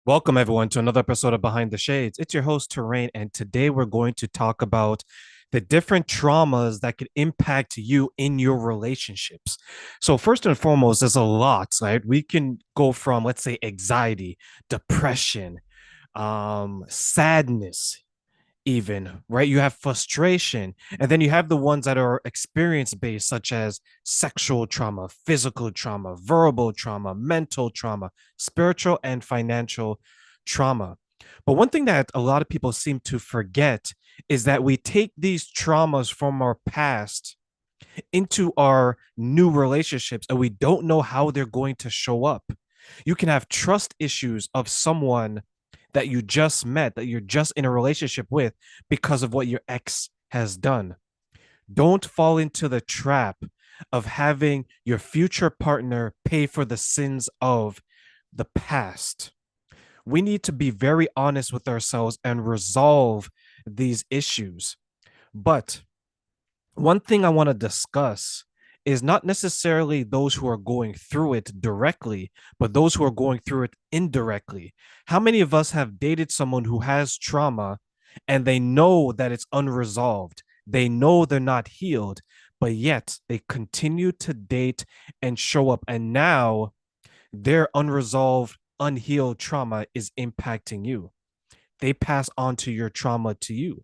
Welcome, everyone, to another episode of Behind the Shades. It's your host, Terraine, and today we're going to talk about the different traumas that could impact you in your relationships. So, first and foremost, there's a lot, right? We can go from, let's say, anxiety, depression, sadness, even, right? You have frustration, and then you have the ones that are experience based, such as sexual trauma, physical trauma, verbal trauma, mental trauma, spiritual and financial trauma. But one thing that a lot of people seem to forget is that we take these traumas from our past into our new relationships and we don't know how they're going to show up. You can have trust issues of someone that you just met, that you're just in a relationship with because of what your ex has done. Don't fall into the trap of having your future partner pay for the sins of the past. We need to be very honest with ourselves and resolve these issues. But one thing I want to discuss is not necessarily those who are going through it directly, but those who are going through it indirectly. How many of us have dated someone who has trauma and they know that it's unresolved? They know they're not healed, but yet they continue to date and show up. And now their unresolved, unhealed trauma is impacting you. They pass on to your trauma to you.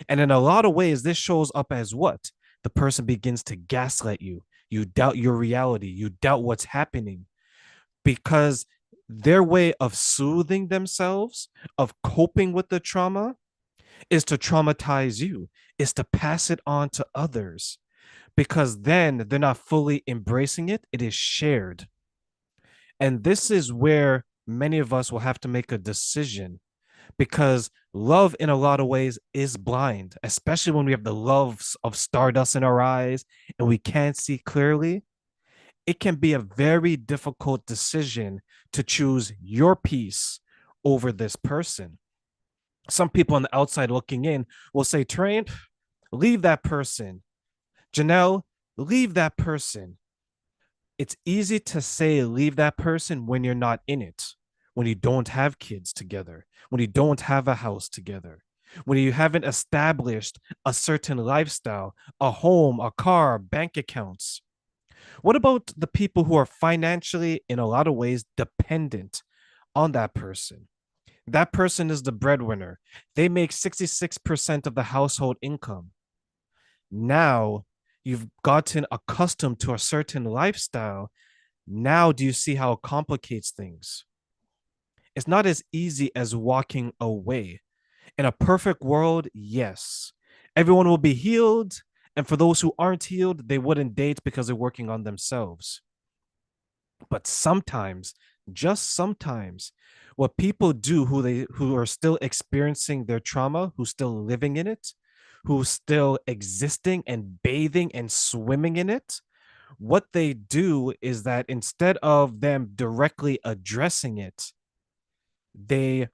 And in a lot of ways, this shows up as what? The person begins to gaslight you. You doubt your reality. You doubt what's happening because their way of soothing themselves, of coping with the trauma, is to traumatize you, is to pass it on to others because then they're not fully embracing it. It is shared. And this is where many of us will have to make a decision because love in a lot of ways is blind, especially when we have the loves of stardust in our eyes and we can't see clearly. It can be a very difficult decision to choose your peace over this person. Some people on the outside looking in will say, Terraine, leave that person. Janelle, leave that person. It's easy to say leave that person when you're not in it, when you don't have kids together, when you don't have a house together, when you haven't established a certain lifestyle, a home, a car, bank accounts. What about the people who are financially, in a lot of ways, dependent on that person? That person is the breadwinner. They make 66% of the household income. Now you've gotten accustomed to a certain lifestyle. Now, do you see how it complicates things? It's not as easy as walking away. In a perfect world, yes, everyone will be healed. And for those who aren't healed, they wouldn't date because they're working on themselves. But sometimes, just sometimes, what people do who are still experiencing their trauma, who's still living in it, who's still existing and bathing and swimming in it, what they do is that instead of them directly addressing it, they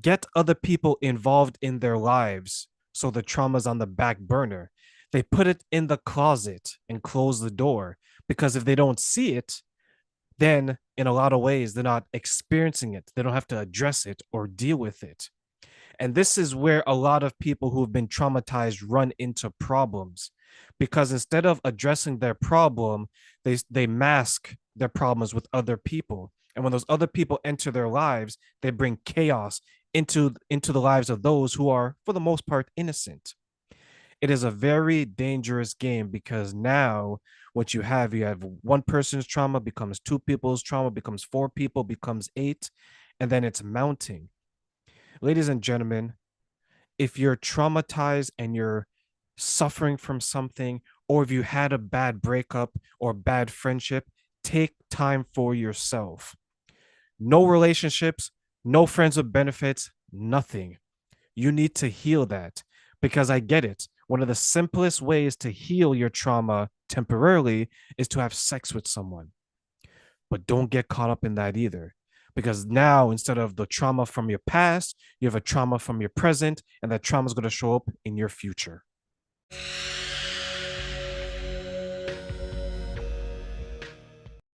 get other people involved in their lives so the trauma's on the back burner. They put it in the closet and close the door because if they don't see it, then in a lot of ways they're not experiencing it. They don't have to address it or deal with it. And this is where a lot of people who have been traumatized run into problems because instead of addressing their problem, they mask their problems with other people. And when those other people enter their lives, they bring chaos into the lives of those who are, for the most part, innocent. It is a very dangerous game because now what you have one person's trauma becomes two people's trauma, becomes four people, becomes eight, and then it's mounting. Ladies and gentlemen, if you're traumatized and you're suffering from something, or if you had a bad breakup or bad friendship, take time for yourself. No relationships, no friends with benefits, nothing. You need to heal that because I get it. One of the simplest ways to heal your trauma temporarily is to have sex with someone. But don't get caught up in that either. Because now, instead of the trauma from your past, you have a trauma from your present, and that trauma is going to show up in your future.